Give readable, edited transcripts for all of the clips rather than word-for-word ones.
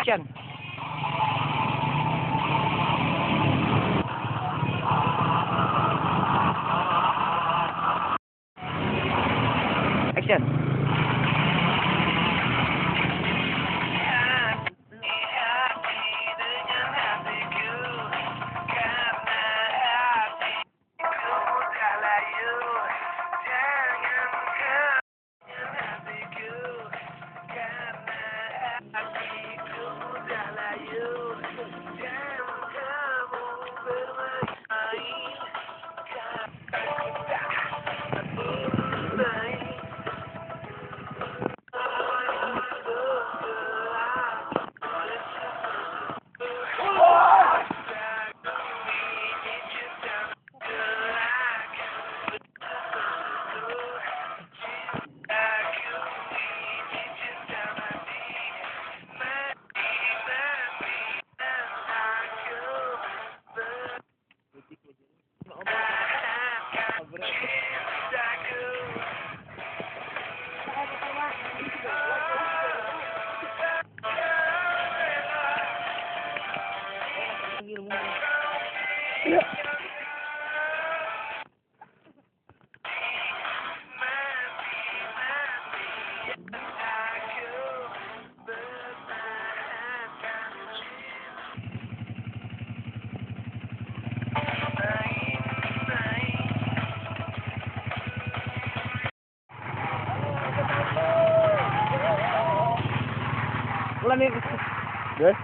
Action. Action. Ulan nih. Yes.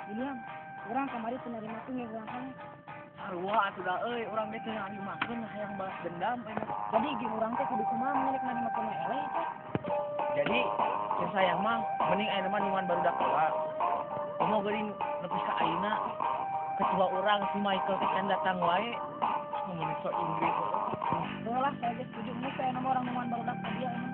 William, orang kemarin penerima tuh ngelakan. Sarua atuh euy, urang teh teu ngarimakeun hayang balas dendam enak. Jadi gini orang teh kudu kumaha milik nerima kena eleh teh. Jadi, yang sayang mah mending ayeuna mah ningan barudak heula. Kumaha geuning nepi ka ayeuna ketua urang si Michael teh kan datang wae. Ngomongin so Inggris. Lah, saya geus setuju nih saya nama orang ningan barudak dia emang.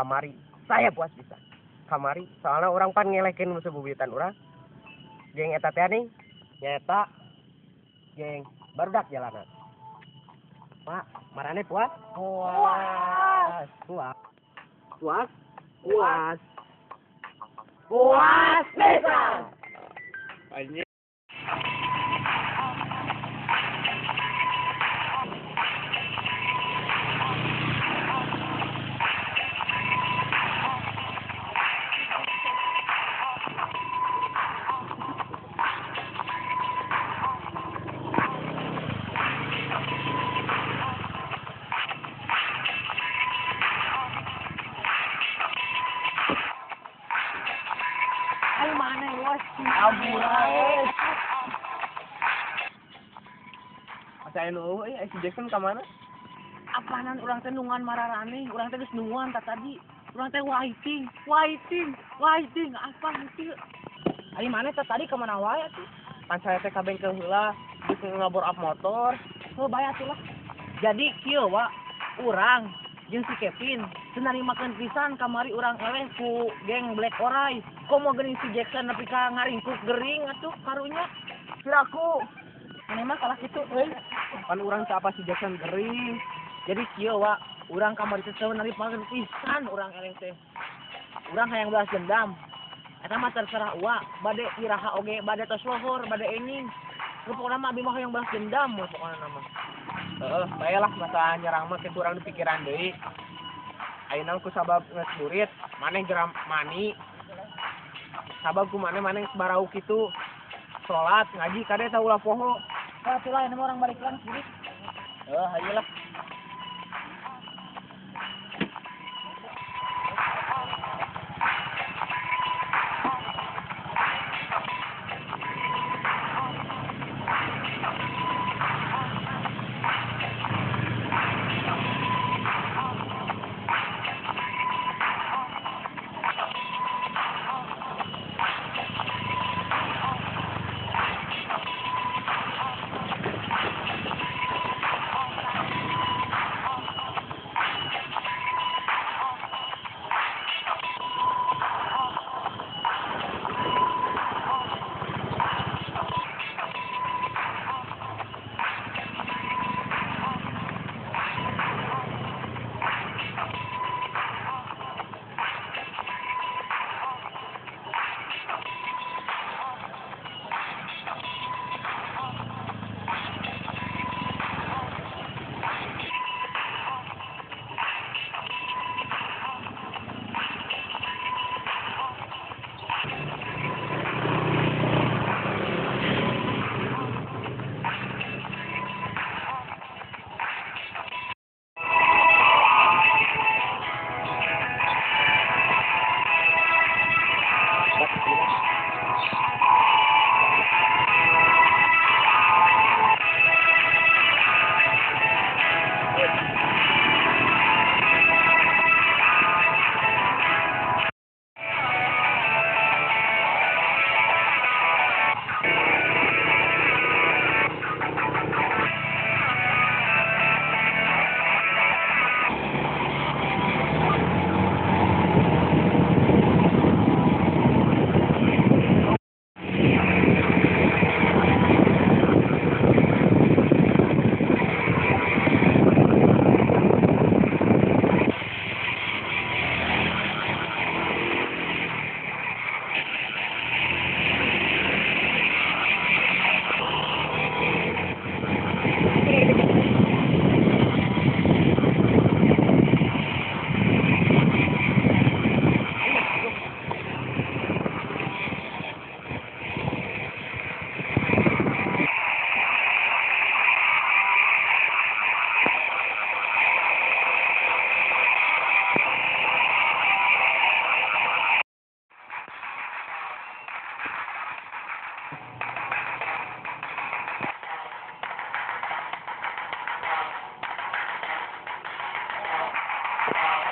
Kamari, saya puas bisa. Kamari, soalnya orang pan ngelekin musuh bubitan orang. Geng eta teh nih, nyata geng barudak jalanan. Pak, marane puas? Puas. Puas. Puas. Puas. Puas bisa. Anjir. Ayo mana bos? Ambulan. Asa anu euy, si Jackson ka mana? Apaanan urang teh nungan mararane, urang teh geus nungan tadi. Urang teh waiting. Apa kieu? Ayo mana teh tadi ka mana wae atuh? Pan saya teh ka bengkel heula, geus ngabor up motor. Heuh bae atuh lah. Jadi kieu wa, urang jeung si Kevin teu narimakeun pisan kamari urang eleh ku geng Black Orai. Komo geuning si Jackson nepi ka ngaringkuk gering atuh karunya. Silaku. Ini mah salah kitu euy. Pan urang teh apa si Jackson gering. Jadi kieu wa, urang kamari teh teu narimakeun pisan urang eleh teh. Urang hayang balas dendam. Eta mah terserah wa, bade iraha oge, bade tos lohor, bade ening. Pokona mah abi mah hayang balas dendam pokona mah. Baiklah masa nyerang mah ke kurang di pikiran deui. Ayeuna ku sabab geus burit, maneh jeram mani. Sabab ku maneh barau kitu. Salat ngaji kade tah ulah poho. Wah, itulah ini orang balik lang sini. Ayolah.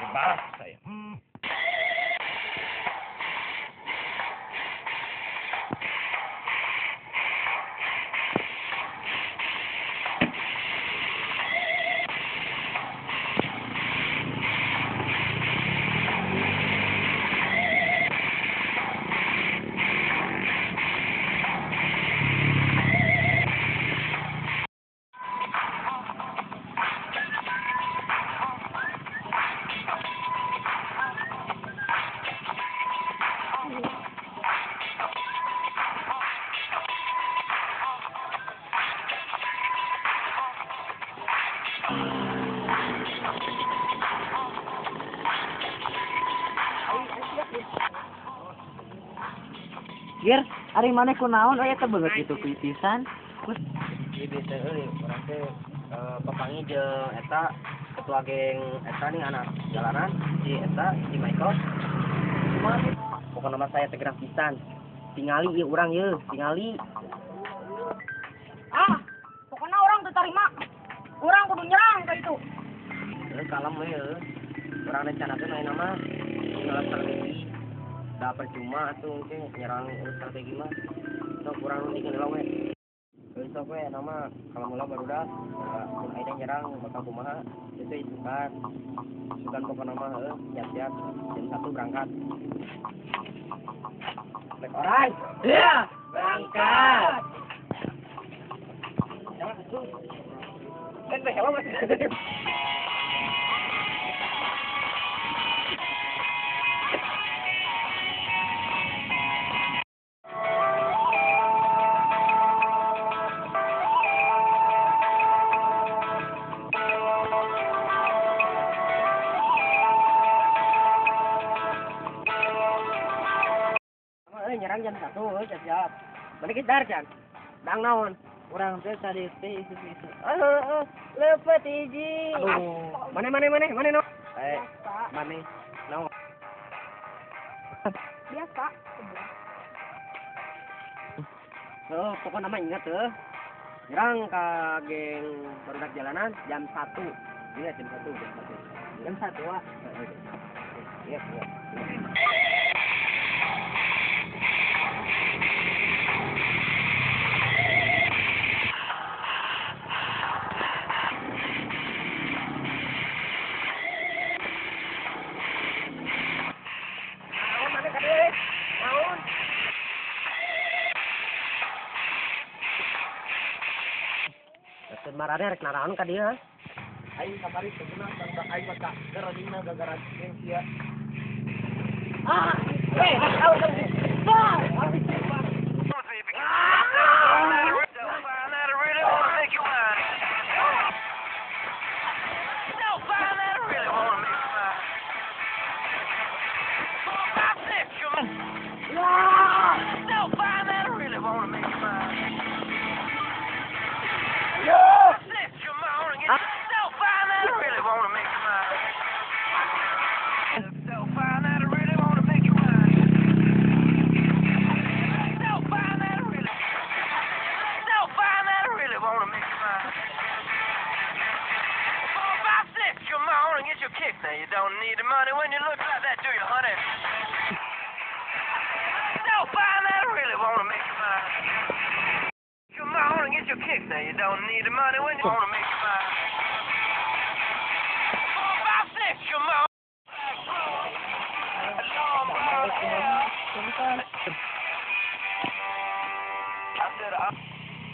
Balas saya. Gir, ari mana ku naon aya teh beungeut kitu pisan. Ieu biasa euy urang teh papangi jeung eta ketua geng eta nih anak jalanan si eta si Michael. Pokokna nama saya teh gerah pisan. Tingali ieu urang ieu, tingali. Pokoknya orang teu tarima. Orang kudu nyerang ka itu. Kalem we heuh. Urang rencana teh main nama tinggal strategi. Da percuma atuh teh nyerang strategi mah. Sok urang nu dikeun we. Sok we nama kalau mula barudak mun ayeuna nyerang bakal kumaha itu isukan pokokna mah heuh siap-siap jam 1 berangkat. Baik orang. Iya, berangkat. Jangan atuh. Kan helm masih. Atuh, siap. Mana kita Can? Dang naon? Urang teh tadi teh isu-isu. Lepet hiji. Aduh. Mana no? Mana? No. Biasa. Pokok nama ingat tuh. Nyerang ke geng barudak jalanan jam 1. Ingat jam 1. Jam 1 Wak. Iya. Marane rek naraon ka dieu. Aing kamari sebenarnya tentang aing baca geradingna gara-gara yang sia. Now you don't need the money when you look like that, do you, honey? So fine that I really wanna make you mine. Come on and get your kicks. Now you don't need the money when you wanna make you mine. 4, 5, 6, come on.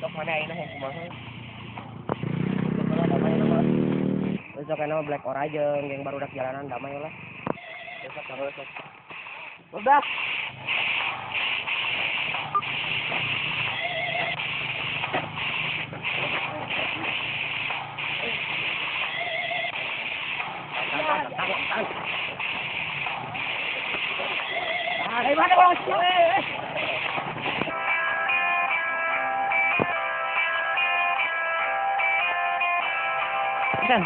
Sok mana ayeuna yang kumaha? Besok nama Black Ora jeung geng barudak jalanan damai lah. Besok terus. Udah. Dari mana bos? Dan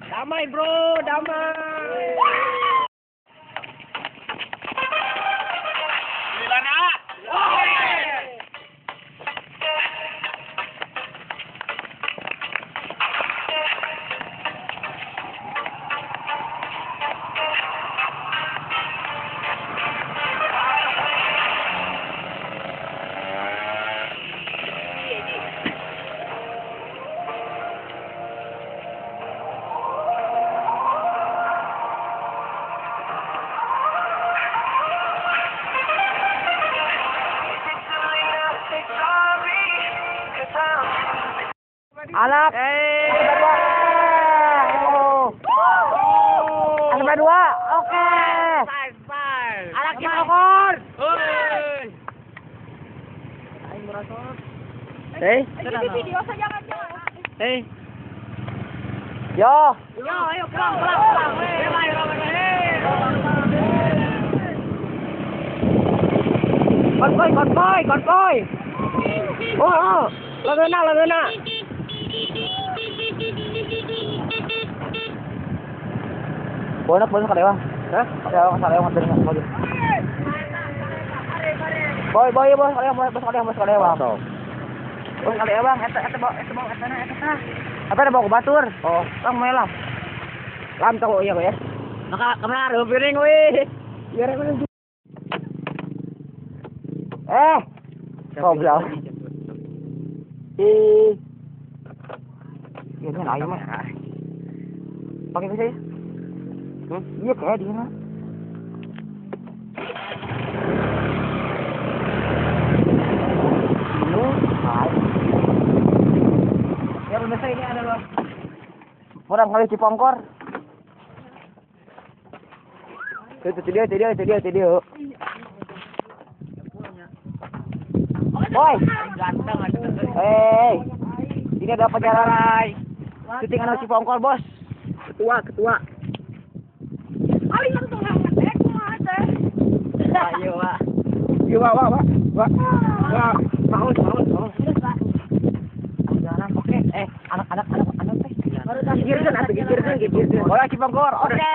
damai bro, damai. Anak. Anak dua. Oke. Anak Cimokor. Aing merasot. Jadi video saja kan jangan. Yo. Yo, ayo pulang. Konvoy. Oh. Lageuna. Bonak kadewa. Hah? Kadewa ngambil mobil. Boy, bos kadewa. Bos kadewa bang, eta bang, eta. Apa ada bawa ke batur? Oh, bang melam. Lam tong iya ya. Maka kamera piring we. Biar mana. Goblok. Ini ayo mah. Pakai bisa ya? Iya kayak dia mah. Orang kali Cipongkor. Itu dia. Boy. Ini ada perjalanan. Syuting anak Cipongkor, Bos. Ketua. Ali yang tuh hangat kumaha teh. Ayo, Pak. Iya, Wak. Mau. Jalan, oke. Anak teh. Gigirkeun atuh, gigirkeun. Bola Cipongkor. Oke.